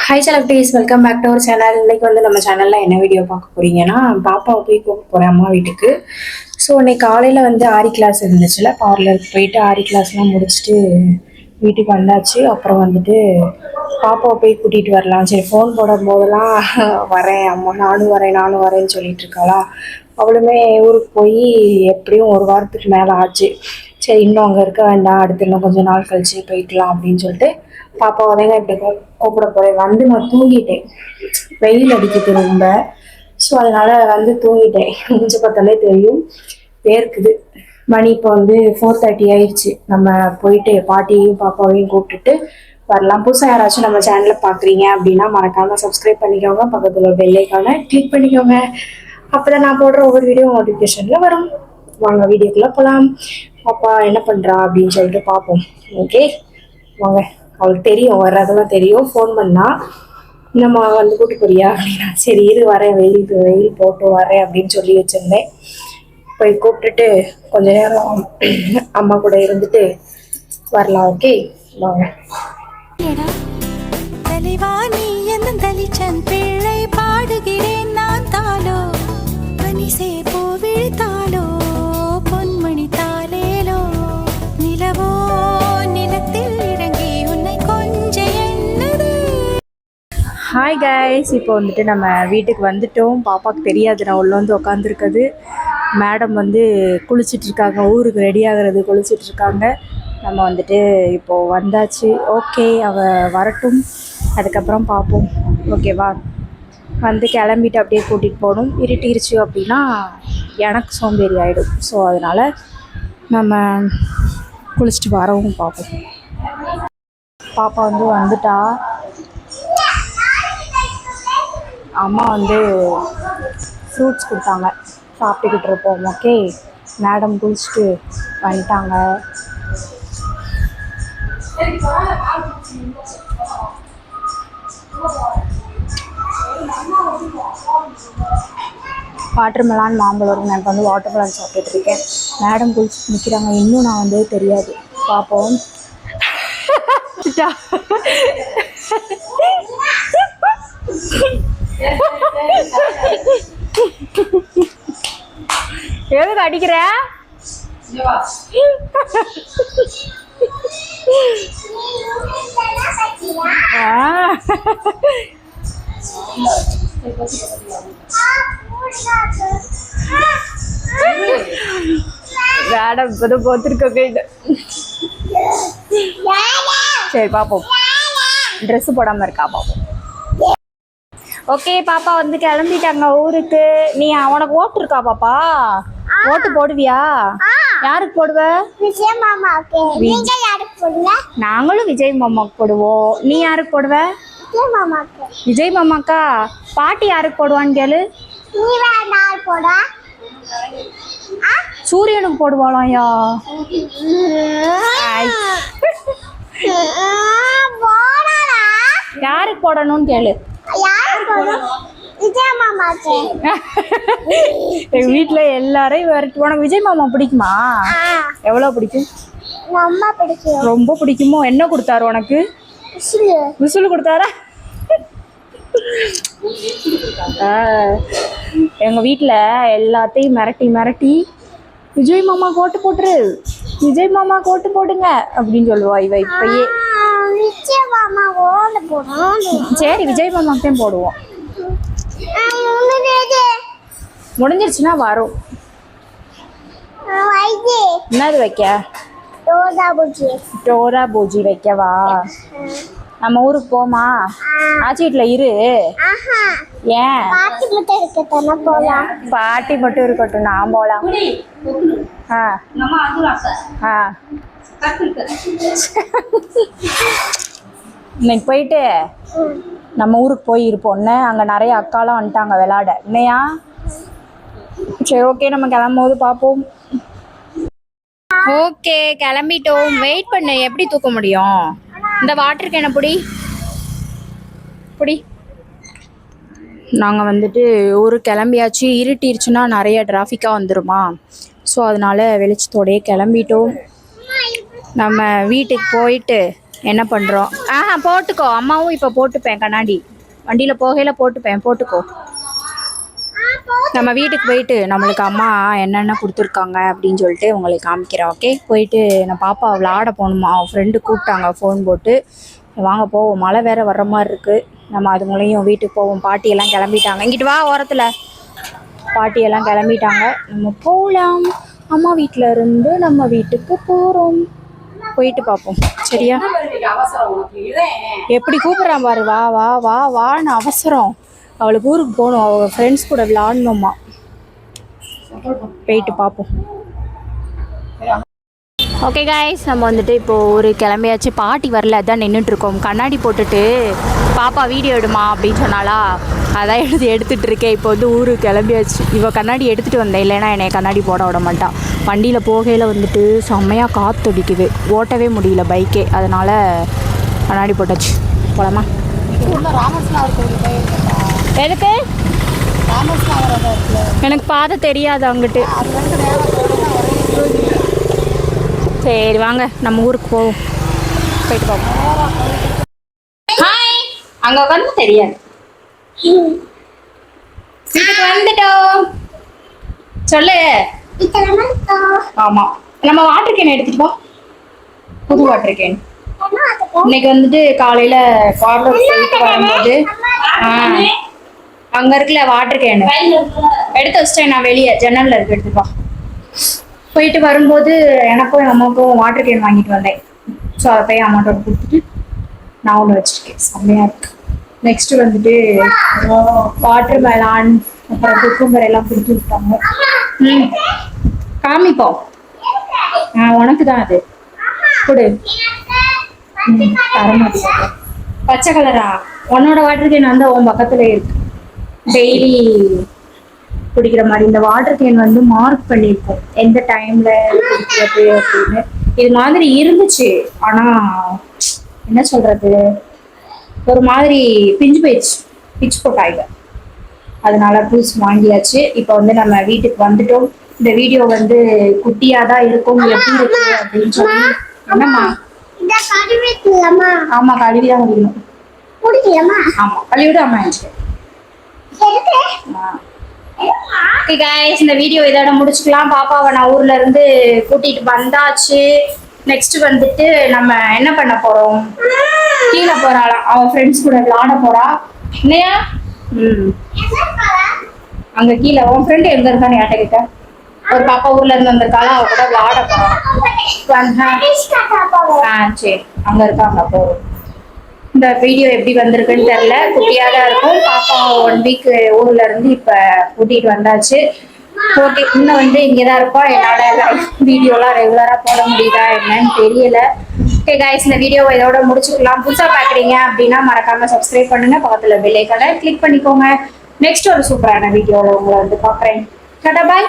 Hi selectees, welcome back to our channel. இன்னைக்கு வந்து நம்ம சேனலில் என்ன வீடியோ பார்க்க போறீங்கன்னா, பாப்பாவை போய் கூப்பிட்டு போகிறேன் அம்மா வீட்டுக்கு. ஸோ இன்னைக்கு காலையில் வந்து ஆரி கிளாஸ் இருந்துச்சுல, பார்லருக்கு போயிட்டு ஆரி கிளாஸ்லாம் முடிச்சுட்டு வீட்டுக்கு வந்தாச்சு. அப்புறம் வந்துட்டு பாப்பாவை போய் கூட்டிகிட்டு வரலாம். சரி, ஃபோன் போடும் போதெல்லாம் வரேன் அம்மா, நானும் வரேன்னு சொல்லிட்டு இருக்காளா. அவளுமே ஊருக்கு போய் எப்படியும் ஒரு வாரத்துக்கு மேலே ஆச்சு. சரி, இன்னும் அங்கே இருக்க வேண்டாம், அடுத்து இன்னும் கொஞ்சம் நாள் கழிச்சு போய்க்கலாம் அப்படின்னு சொல்லிட்டு பாப்பாவை தாங்க இப்படி கூப்பிட போகிறேன். வந்து நான் தூங்கிட்டேன், வெயில் அடிக்குது ரொம்ப. ஸோ அதனால் வந்து தூங்கிட்டேன். முடிஞ்ச பார்த்தாலே தெரியும், வேர்க்குது. மணி இப்போ வந்து 4:30 ஆயிடுச்சு. நம்ம போயிட்டு பாட்டியையும் பாப்பாவையும் கூப்பிட்டுட்டு வரலாம். புதுசாக யாராச்சும் நம்ம சேனலை பார்க்குறீங்க அப்படின்னா மறக்காமல் சப்ஸ்கிரைப் பண்ணிக்கோங்க. பக்கத்தில் பெல் ஐகானை கிளிக் பண்ணிக்கோங்க. அப்போ தான் நான் போடுற ஒவ்வொரு வீடியோ நோட்டிஃபிகேஷனில் வரும். வாங்க வீடியோக்குள்ளே போகலாம். பாப்பா என்ன பண்ணுறா அப்படின்னு சொல்லிட்டு பார்ப்போம். ஓகே வாங்க. அவளுக்கு தெரியும், வர்றதெல்லாம் தெரியும். ஃபோன் பண்ணா நம்ம வந்து கூட்டு போறியா அப்படின்னா, சரி இரு வரேன், வெயில் போட்டு வரேன் அப்படின்னு சொல்லி வச்சுருந்தேன். போய் கூப்பிட்டுட்டு கொஞ்ச நேரம் அம்மா கூட இருந்துட்டு வரலாம். ஓகே வாங்க. பாடுகிறேன் நான் தாலோ பனிசே போவிழ்த்தாலோ பொன்மணி தாலேலோ நிலவோ நிலத்தில் இறங்கி உன்னை கொஞ்ச எண்ணது. ஹாய் கைஸ், இப்போ வந்துட்டு நம்ம வீட்டுக்கு வந்துட்டோம். பாப்பாவுக்கு தெரியாது நான் உள்ள வந்து உட்காந்துருக்குது. மேடம் வந்து குளிச்சுட்டு இருக்காங்க, ஊருக்கு ரெடி ஆகிறது குளிச்சுட்டு இருக்காங்க. நம்ம வந்துட்டு இப்போது வந்தாச்சு. ஓகே, அவள் வரட்டும், அதுக்கப்புறம் பார்ப்போம். ஓகேவா, வந்து கிளம்பிட்டு அப்படியே கூட்டிகிட்டு போகணும். இருட்டிருச்சு அப்படின்னா எனக்கு சோம்பேறி ஆகிடும். ஸோ அதனால் நம்ம குளிச்சுட்டு வரவும் பார்ப்போம். பாப்பா வந்து வந்துட்டா. அம்மா வந்து ஃப்ரூட்ஸ் கொடுத்தாங்க, சாப்பிட்டுக்கிட்டு இருப்போம். ஓகே, மேடம் குளிச்சுட்டு வந்துட்டாங்க. வாட்டர் மெலான் மாம்பழம், எனக்கு வந்து வாட்டர் மெலான் சாப்பிட்டுட்டு இருக்கேன். மேடம் குளிச்சுட்டு நிற்கிறாங்க, இன்னும் நான் வந்து தெரியாது, பார்ப்போம். எதுக்கு அடிக்கிற? மேடம் இப்போதான் போத்திருக்க. சரி பார்ப்போம், ட்ரெஸ்ஸு போடாமல் இருக்கா பார்ப்போம். ஓகே, பாப்பா வந்து கிளம்பிட்டாங்க ஊருக்கு. நீ அவனுக்கு ஓட்டு இருக்கா பாப்பா? ஓட்டு போடுவியா? யாருக்கு போடுவ? விஜய் மாமாவுக்கு. நாங்களும் விஜய் மாமாவுக்கு போடுவோம். நீ யாருக்கு போடுவ? விஜய் மாமாக்கா. பாட்டி யாருக்கு போடுவான்னு கேளு. சூரியனுக்கு போடுவாளாயா? யாருக்கு போடணும்னு கேளு. எங்க வீட்டுல எல்லாரையும் விரட்டு. உனக்கு விஜய் மாமா பிடிக்குமா? எவ்வளவு பிடிக்கும்? ரொம்ப பிடிக்குமோ? என்ன கொடுத்தாரு உனக்கு? விசில் கொடுத்தாரா? எங்க வீட்டுல எல்லாத்தையும் மிரட்டி மிரட்டி விஜய் மாமா கோட்டு போட்டுரு, விஜய் மாமா கோட்டு போடுங்க அப்படின்னு சொல்லுவா இவ. இப்பயே சரி, விஜய் மாமாக்கு தான் போடுவோம். முடிஞ்சிருச்சுன்னா வரும். என்னது வைக்க? டோரா பூஜி வைக்கவா? நம்ம ஊருக்கு போமா? ஆச்சி வீட்டில் இரு. ஏன்? பாட்டி மட்டும் இருக்கட்டும், நான் போகலாம். இன்னைக்கு போயிட்டு நம்ம ஊருக்கு போய் இருப்போம்னு. அங்கே நிறைய அக்காலாம் வந்துட்டாங்க விளாட. இல்லையா? சரி ஓகே, நம்ம கிளம்பும்போது பார்ப்போம். ஓகே, கிளம்பிட்டோம். வெயிட் பண்ணு, எப்படி தூக்க முடியும்? இந்த வாட்டர் கேனை பிடி. நாங்கள் வந்துட்டு ஊருக்கு கிளம்பியாச்சு. இருட்டிருச்சுன்னா நிறைய டிராஃபிக்காக வந்துடுமா. ஸோ அதனால் வெளிச்சத்தோடையே கிளம்பிட்டோம். நம்ம வீட்டுக்கு போயிட்டு என்ன பண்ணுறோம். போட்டுக்கோ, அம்மாவும் இப்போ போட்டுப்பேன் கண்ணாடி, வண்டியில் போகையில் போட்டுக்கோ. நம்ம வீட்டுக்கு போயிட்டு நம்மளுக்கு அம்மா என்னென்ன கொடுத்துருக்காங்க அப்படின்னு சொல்லிட்டு உங்களுக்கு காமிக்கிறேன். ஓகே, போயிட்டு நான் பாப்பா விளாட போகணுமா, அவன் ஃப்ரெண்டு கூப்பிட்டாங்க ஃபோன் போட்டு. வாங்க போவோம், மழை வேறு வர்ற மாதிரி இருக்குது. நம்ம அது மூலையும் வீட்டுக்கு போவோம். பாட்டியெல்லாம் கிளம்பிட்டாங்க. இங்கிட்டு வா, ஓரத்தில் பாட்டியெல்லாம் கிளம்பிட்டாங்க. நம்ம போகலாம். அம்மா வீட்டில் இருந்து நம்ம வீட்டுக்கு போகிறோம். போயிட்டு பார்ப்போம். சரியா? எப்படி கூப்பிட்றான் பாரு. வா வா வா வான்னு அவசரம். அவளுக்கு ஊருக்கு போகணும், அவள் ஃப்ரெண்ட்ஸ் கூட விளாடணுமா. போயிட்டு பார்ப்போம். ஓகே காய்ஸ், நம்ம வந்துட்டு இப்போது ஒரு கிளம்பியாச்சு. பாட்டி வரல, அதான் நின்றுட்டுருக்கோம். கண்ணாடி போட்டுட்டு பாப்பா வீடியோ எடுமா அப்படின்னு சொன்னாலா, அதான் எடுத்துகிட்டு இருக்கேன். இப்போ வந்து ஊருக்கு கிளம்பியாச்சு. இவள் கண்ணாடி எடுத்துகிட்டு வந்தேன், இல்லைன்னா என்னை கண்ணாடி போட விட மாட்டான். வண்டியில் போகையில் வந்துட்டு செம்மையாக காற்றடிக்குது, ஓட்டவே முடியல பைக்கே. அதனால் கண்ணாடி போட்டாச்சு. போலாமா? எதுக்கு? எனக்கு பாதை தெரியாது அங்கிட்டு. சரி வாங்க நம்ம ஊருக்கு போவோம். போயிட்டு பார்ப்போம். ஹாய், அங்கே உட்காந்து தெரியாது. வீட்டுக்கு வந்துட்டோம். சொல்லு. ஆமாம், நம்ம வாட்டர் கேன் எடுத்துட்டு போ. புது வாட்டர் கேன். இன்னைக்கு வந்துட்டு காலையில் பார்லர் போயிட்டு வரும்போது அங்கே இருக்குல்ல வாட்டர் கேன் எடுத்து வச்சிட்டேன் நான் வெளியே, ஜன்னலில் இருக்கு, எடுத்துப்பா. போயிட்டு வரும்போது எனக்கும் என் அம்மாவுக்கும் வாட்டர் கேன் வாங்கிட்டு வந்தேன். ஸோ அதை போய் அம்மாட்டோட கொடுத்துட்டு நான் ஒன்று வச்சுருக்கேன். செம்மையாக இருக்கு. நெக்ஸ்ட்டு வந்துட்டு வாட்டர் மெலான் அப்புறம் குக்கும்பர் எல்லாம் கொடுத்து விட்டாங்க. காமிப்போம். உனக்கு தான் அது கொடு. தரமாட்டேன். பச்சை கலரா? உன்னோட வாட்டர் கேன் வந்து உன் பக்கத்துல இருக்கு, டெய்லி குடிக்கிற மாதிரி. இந்த வாட்டர் கேன் வந்து மார்க் பண்ணியிருக்கோம் எந்த டைம்ல குடிக்கிறது அப்படின்னு. இது மாதிரி இருந்துச்சு, ஆனா என்ன சொல்றது, ஒரு மாதிரி பிஞ்சு போயிடுச்சு, பிச்சு போட்டாங்க. அதனால புதுசு வாங்கியாச்சு. இப்போ வந்து நம்ம வீட்டுக்கு வந்துட்டோம். இந்த வீடியோ வந்து குட்டியா தான் இருக்கும், எப்படி இருக்கு அப்படின்னு சொல்லி. என்னம்மா? ஆமா, கழுவிதான் முடியணும். ஆமா, கழுவிடு அம்மா. இந்த வீடியோ இதோட முடிச்சுக்கலாம். பாப்பாவை நான் ஊர்ல இருந்து கூட்டிட்டு வந்தாச்சு. நெக்ஸ்ட் வந்துட்டு நம்ம என்ன பண்ண போறோம், கீழே போறாளாம், அவன் ஃப்ரெண்ட்ஸ் கூட விளாட போறா. இல்லையா? அங்க கீழே உன் ஃப்ரெண்டு எங்க இருக்கான்னு யார்ட்ட கிட்ட ஒரு பாப்பா ஊர்ல இருந்து வந்திருக்காளா, அவ கூட விளாட போறான். சரி, அங்க இருக்காங்க. போறோம். இந்த வீடியோ எப்படி வந்திருக்குன்னு தெரியல, குட்டியாக தான் இருக்கும். பாப்பா 1 வீக் ஊர்ல இருந்து இப்ப கூட்டிட்டு வந்தாச்சு. ஓகே, இன்னும் வந்து இங்கதான் இருப்பா. என்னால வீடியோலாம் ரெகுலரா போட முடியுதா என்னன்னு தெரியல. ஓகே கைஸ், இந்த வீடியோவை இதோட முடிச்சுக்கலாம். புதுசா பாக்குறீங்க அப்படின்னா மறக்காம சப்ஸ்கிரைப் பண்ணுங்க, பக்கத்துல பெல் ஐகானை கிளிக் பண்ணிக்கோங்க. நெக்ஸ்ட் ஒரு சூப்பரான வீடியோல உங்களை வந்து பாக்குறேன். டாடா, பாய்.